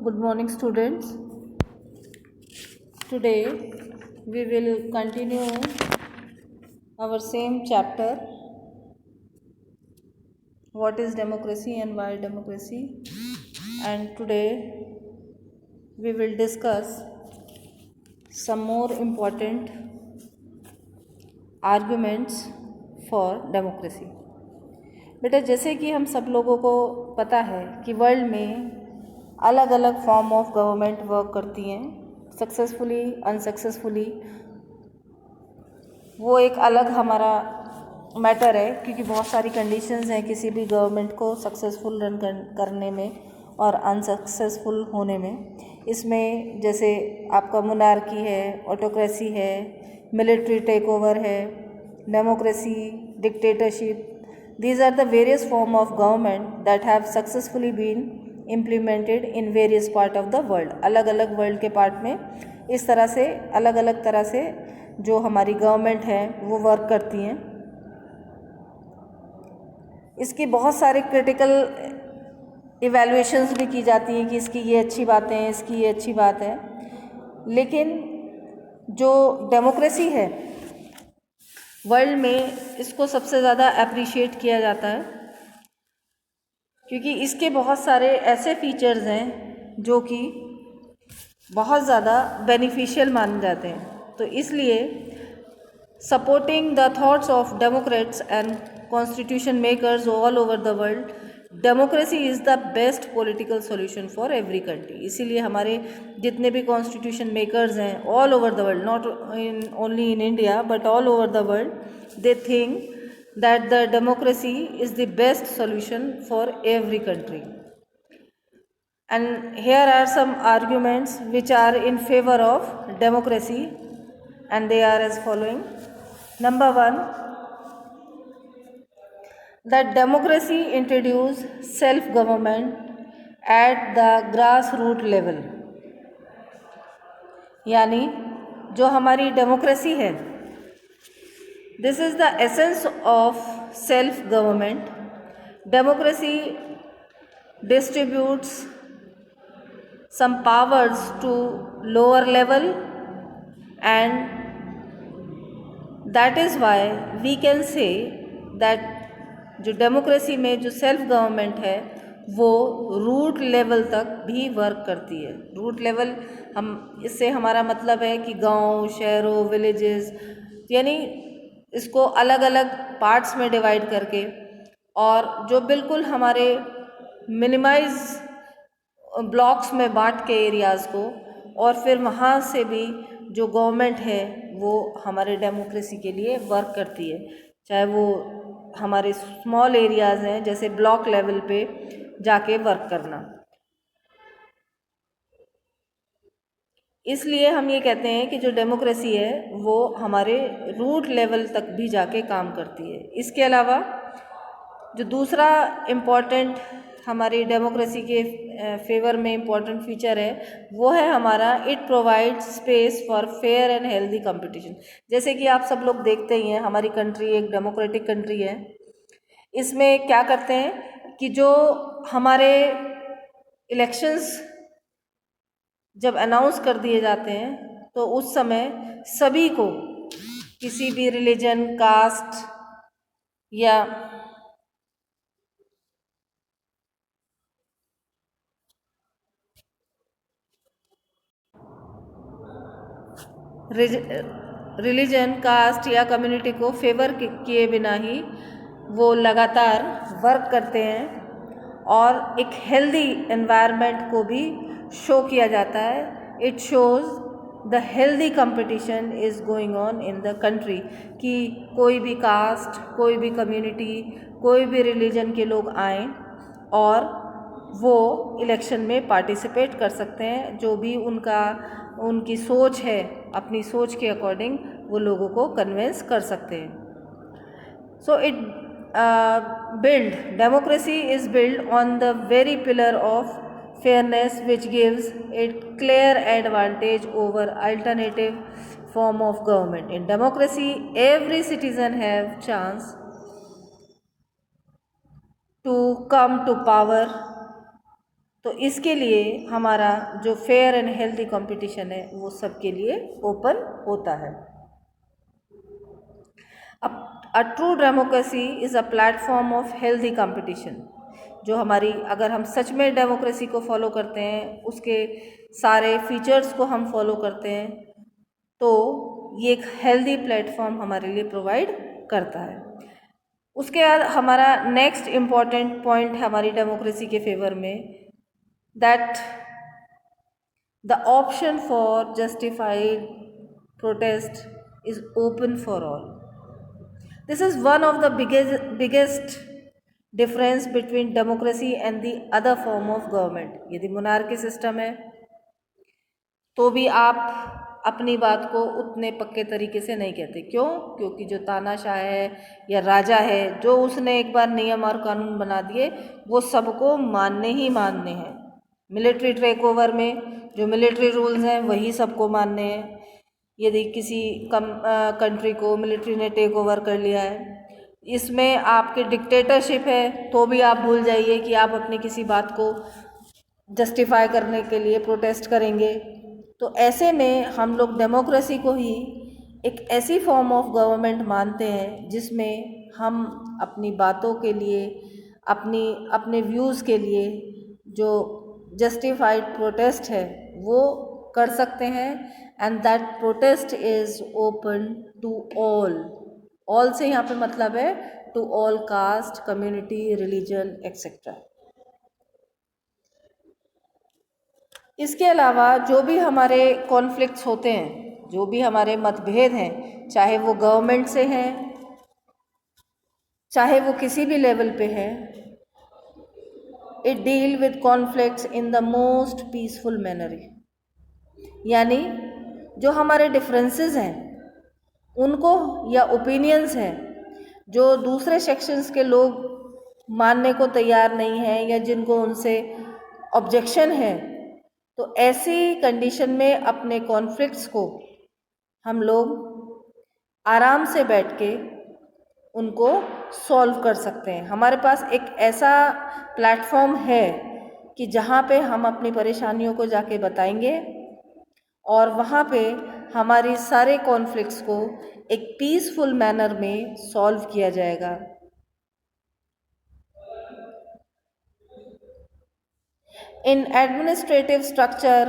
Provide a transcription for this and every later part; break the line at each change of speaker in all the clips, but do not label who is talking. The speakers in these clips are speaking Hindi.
Good morning, students. Today we will continue our same chapter, what is democracy and why democracy. And today we will discuss some more important arguments for democracy. बेटा, जैसे कि हम सब लोगों को पता है कि वर्ल्ड में अलग अलग फॉर्म ऑफ गवर्नमेंट वर्क करती हैं, सक्सेसफुली अनसक्सेसफुली। वो एक अलग हमारा मैटर है, क्योंकि बहुत सारी कंडीशंस हैं किसी भी गवर्नमेंट को सक्सेसफुल रन करने में और अनसक्सेसफुल होने में। इसमें जैसे आपका मोनार्की है, ऑटोक्रेसी है, मिलिट्री टेक ओवर है, democracy, dictatorship. These are the various form of government that have successfully been implemented in various part of the world. अलग अलग वर्ल्ड के पार्ट में इस तरह से अलग अलग तरह से जो हमारी गवर्नमेंट है वो वर्क करती हैं। इसकी बहुत सारे क्रिटिकल इवैल्यूएशंस भी की जाती हैं कि इसकी ये अच्छी बातें हैं, इसकी ये अच्छी बात है। लेकिन जो डेमोक्रेसी है वर्ल्ड में, इसको सबसे ज़्यादा अप्रिशिएट किया जाता है, क्योंकि इसके बहुत सारे ऐसे फीचर्स हैं जो कि बहुत ज़्यादा बेनिफिशियल माने जाते हैं। तो इसलिए supporting the thoughts of Democrats and constitution makers all over the world, democracy is the best political solution for every country. इसीलिए हमारे जितने भी कॉन्स्टिट्यूशन मेकर्स हैं all over the world, not only in India but all over the world, they think that the democracy is the best solution for every country. And here are some arguments which are in favor of democracy, and they are as following. Number one, that democracy introduce self-government at the grassroots level. यानी जो हमारी डेमोक्रेसी है, this is the essence of self-government. Democracy distributes some powers to lower level, and that is why we can say that जो डेमोक्रेसी में जो सेल्फ गवर्नमेंट है वो रूट लेवल तक भी वर्क करती है। रूट लेवल, हम इससे हमारा मतलब है कि गांव, शहरों, विलेजेस, यानी इसको अलग अलग पार्ट्स में डिवाइड करके, और जो बिल्कुल हमारे मिनिमाइज ब्लॉक्स में बांट के एरियाज़ को, और फिर वहाँ से भी जो गवर्नमेंट है वो हमारे डेमोक्रेसी के लिए वर्क करती है। चाहे वो हमारे स्मॉल एरियाज़ हैं, जैसे ब्लॉक लेवल पे जाके वर्क करना। इसलिए हम ये कहते हैं कि जो डेमोक्रेसी है वो हमारे रूट लेवल तक भी जाके काम करती है। इसके अलावा जो दूसरा इम्पॉर्टेंट हमारी डेमोक्रेसी के फेवर में इम्पॉर्टेंट फीचर है वो है हमारा, it provide space for fair and healthy competition. जैसे कि आप सब लोग देखते ही हैं, हमारी कंट्री एक डेमोक्रेटिक कंट्री है। इसमें क्या करते हैं कि जो हमारे इलेक्शंस जब अनाउंस कर दिए जाते हैं तो उस समय सभी को, किसी भी रिलीजन, कास्ट या रिलीजन, कास्ट या कम्युनिटी को फेवर किए बिना ही वो लगातार वर्क करते हैं, और एक हेल्दी एनवायरनमेंट को भी शो किया जाता है। It shows the healthy competition is going on in the country, कि कोई भी कास्ट, कोई भी कम्युनिटी, कोई भी रिलीजन के लोग आएँ और वो इलेक्शन में पार्टिसिपेट कर सकते हैं। जो भी उनकी सोच है, अपनी सोच के अकॉर्डिंग वो लोगों को कन्विंस कर सकते हैं। So it democracy is built on the very pillar of fairness, which gives it clear advantage over alternative form of government. In democracy, every citizen have chance to come to power तो इसके लिए हमारा जो फेयर एंड हेल्दी कंपटीशन है वो सबके लिए ओपन होता है। A true democracy is a platform of healthy competition. जो हमारी, अगर हम सच में डेमोक्रेसी को फॉलो करते हैं, उसके सारे फीचर्स को हम फॉलो करते हैं, तो ये एक हेल्दी प्लेटफॉर्म हमारे लिए प्रोवाइड करता है। उसके बाद हमारा नेक्स्ट इम्पॉर्टेंट पॉइंट है हमारी डेमोक्रेसी के फेवर में, that the option for justified protest is open for all. This is one of the biggest difference between democracy and the other form of government. यदि मोनार्की सिस्टम है तो भी आप अपनी बात को उतने पक्के तरीके से नहीं कहते। क्यों? क्योंकि जो तानाशाह है या राजा है, जो उसने एक बार नियम और कानून बना दिए, वो सबको मानने ही मानने हैं। मिलिट्री टेक ओवर में जो मिलिट्री रूल्स हैं वही सबको मानने हैं। यदि किसी कंट्री को मिलिट्री ने टेक ओवर कर लिया है, इसमें आपके डिक्टेटरशिप है, तो भी आप भूल जाइए कि आप अपनी किसी बात को जस्टिफाई करने के लिए प्रोटेस्ट करेंगे। तो ऐसे में हम लोग डेमोक्रेसी को ही एक ऐसी फॉर्म ऑफ गवर्नमेंट मानते हैं जिसमें हम अपनी बातों के लिए, अपने व्यूज़ के लिए जो जस्टिफाइड प्रोटेस्ट है वो कर सकते हैं, and that protest is open to all. All से यहाँ पे मतलब है to all caste, community, religion etcetera. इसके अलावा जो भी हमारे कॉन्फ्लिक्ट्स होते हैं, जो भी हमारे मतभेद हैं, चाहे वो गवर्नमेंट से हैं, चाहे वो किसी भी लेवल पे है, it deal with conflicts in the most peaceful manner. यानी जो हमारे डिफरेंसेस हैं उनको, या ओपिनियंस हैं जो दूसरे सेक्शंस के लोग मानने को तैयार नहीं हैं या जिनको उनसे ऑब्जेक्शन है, तो ऐसी कंडीशन में अपने कॉन्फ्लिक्ट्स को हम लोग आराम से बैठ के उनको सॉल्व कर सकते हैं। हमारे पास एक ऐसा प्लेटफॉर्म है कि जहाँ पे हम अपनी परेशानियों को जाके बताएंगे और वहाँ पे हमारी सारे कॉन्फ्लिक्ट्स को एक पीसफुल मैनर में सॉल्व किया जाएगा। In administrative structure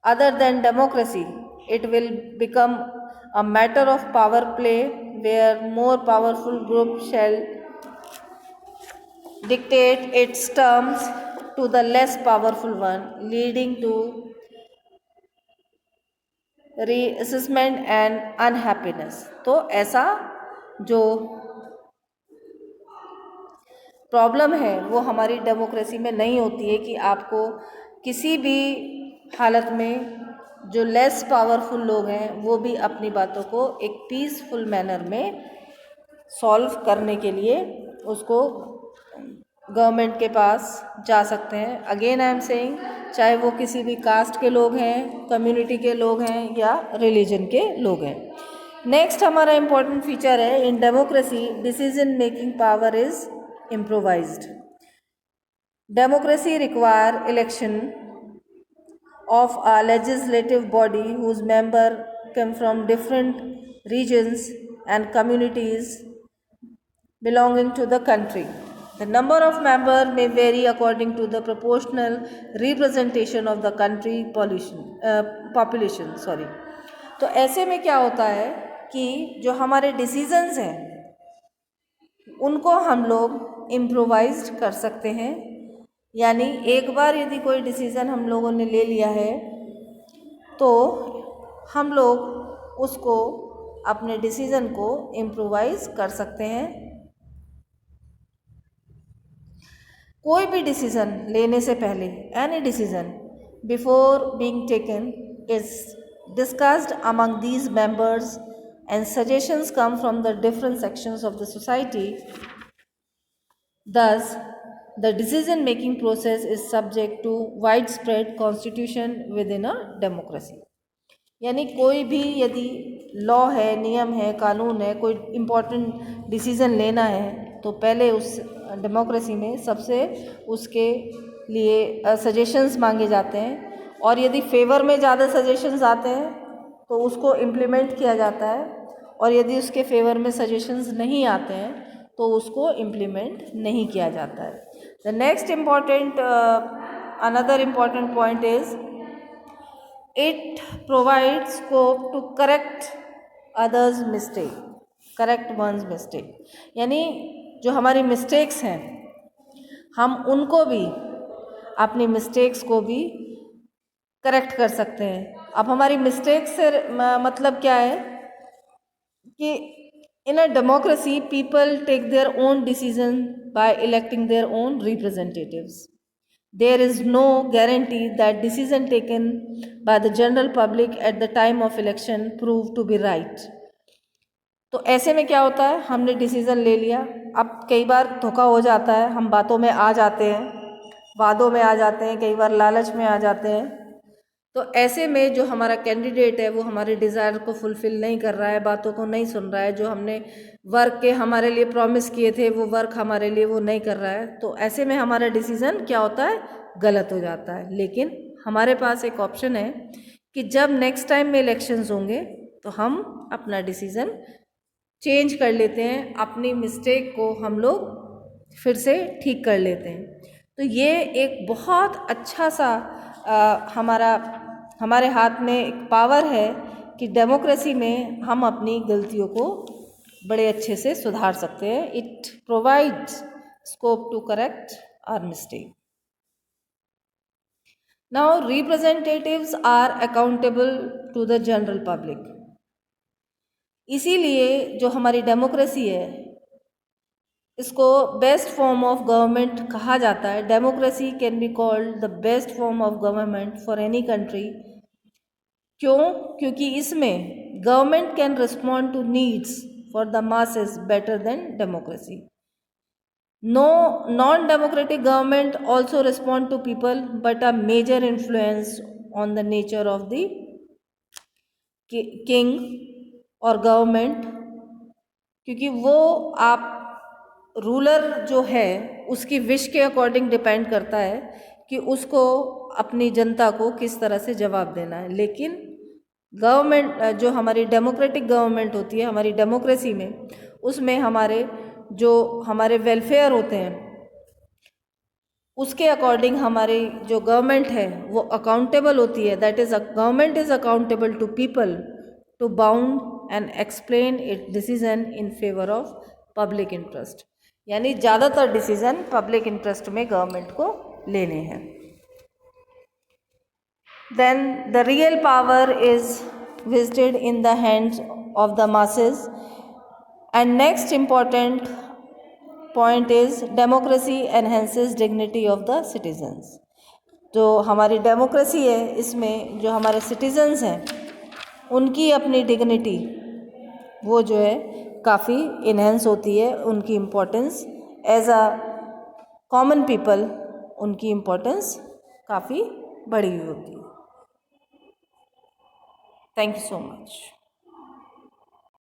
other than democracy, it will become a matter of power play where more powerful group shall dictate its terms to the less powerful one, leading to resentment and unhappiness। तो ऐसा जो प्रॉब्लम है वो हमारी डेमोक्रेसी में नहीं होती है कि आपको किसी भी हालत में जो लेस पावरफुल लोग हैं वो भी अपनी बातों को एक पीसफुल मैनर में सॉल्व करने के लिए उसको गवर्नमेंट के पास जा सकते हैं। अगेन आई एम सेइंग, चाहे वो किसी भी कास्ट के लोग हैं, कम्युनिटी के लोग हैं या रिलीजन के लोग हैं। नेक्स्ट हमारा इम्पोर्टेंट फीचर है in democracy, decision making power is improvised. Democracy require election of a legislative body whose member come from different regions and communities belonging to the country. The number of members may vary according to the proportional representation of the country population. तो ऐसे में क्या होता है कि जो हमारे डिसीजंस हैं उनको हम लोग इम्प्रोवाइज्ड कर सकते हैं। यानी एक बार यदि कोई डिसीज़न हम लोगों ने ले लिया है तो हम लोग उसको, अपने डिसीज़न को इम्प्रोवाइज कर सकते हैं। कोई भी डिसीज़न लेने से पहले, any decision before being taken is discussed among these members and suggestions come from the different sections of the society. Thus, the decision making process is subject to widespread constitution within a democracy. यानी कोई भी यदि लॉ है, नियम है, कानून है, कोई इम्पोर्टेंट डिसीज़न लेना है तो पहले उस डेमोक्रेसी में सबसे उसके लिए सजेशंस मांगे जाते हैं, और यदि फेवर में ज़्यादा सजेशंस आते हैं तो उसको इम्प्लीमेंट किया जाता है, और यदि उसके फेवर में सजेशंस नहीं आते हैं तो उसको इम्प्लीमेंट नहीं किया जाता है। The next important another important point is it provides scope to correct others mistake, correct one's mistake, यानी जो हमारी मिस्टेक्स हैं हम उनको भी, अपनी मिस्टेक्स को भी करेक्ट कर सकते हैं। अब हमारी मिस्टेक्स से मतलब क्या है कि in a democracy people take their own decision by electing their own representatives. There is no guarantee that decision taken by the general public at the time of election prove to be right. तो ऐसे में क्या होता है, हमने डिसीज़न ले लिया, अब कई बार धोखा हो जाता है, हम बातों में आ जाते हैं, वादों में आ जाते हैं, कई बार लालच में आ जाते हैं। तो ऐसे में जो हमारा कैंडिडेट है वो हमारे डिज़ायर को फुलफ़िल नहीं कर रहा है, बातों को नहीं सुन रहा है, जो हमने वर्क के हमारे लिए प्रॉमिस किए थे वो वर्क हमारे लिए वो नहीं कर रहा है, तो ऐसे में हमारा डिसीज़न क्या होता है, गलत हो जाता है। लेकिन हमारे पास एक ऑप्शन है कि जब नेक्स्ट टाइम में इलेक्शंस होंगे तो हम अपना डिसीज़न चेंज कर लेते हैं, अपनी मिस्टेक को हम लोग फिर से ठीक कर लेते हैं। तो ये एक बहुत अच्छा सा हमारे हाथ में एक पावर है कि डेमोक्रेसी में हम अपनी गलतियों को बड़े अच्छे से सुधार सकते हैं। It provides scope to correct our mistake. Now representatives are accountable to the general public. इसीलिए जो हमारी डेमोक्रेसी है इसको बेस्ट फॉर्म ऑफ गवर्नमेंट कहा जाता है। Democracy can be called the best form of government for any country. क्यों? क्योंकि इसमें government can respond to needs for the masses better than democracy. No non democratic government also respond to people but a major influence on the nature of the king और गवर्नमेंट, क्योंकि वो आप रूलर जो है उसकी विश के अकॉर्डिंग डिपेंड करता है कि उसको अपनी जनता को किस तरह से जवाब देना है। लेकिन गवर्नमेंट जो हमारी डेमोक्रेटिक गवर्नमेंट होती है हमारी डेमोक्रेसी में, उसमें हमारे वेलफेयर होते हैं उसके अकॉर्डिंग हमारी जो गवर्नमेंट है वो अकाउंटेबल होती है। That is government is accountable to people to bound and explain it decision in favour of public interest, यानी ज़्यादातर डिसीजन पब्लिक इंटरेस्ट में गवर्नमेंट को लेने हैं। Then the real power is vested in the hands of the masses. And next important point is democracy enhances dignity of the citizens. जो हमारी डेमोक्रेसी है इसमें जो हमारे सिटीजन्स हैं उनकी अपनी डिग्निटी वो जो है काफ़ी इन्हेंस होती है, उनकी importance as a common people उनकी इम्पोर्टेंस काफ़ी बढ़ी हुई होती है। Thank you so much.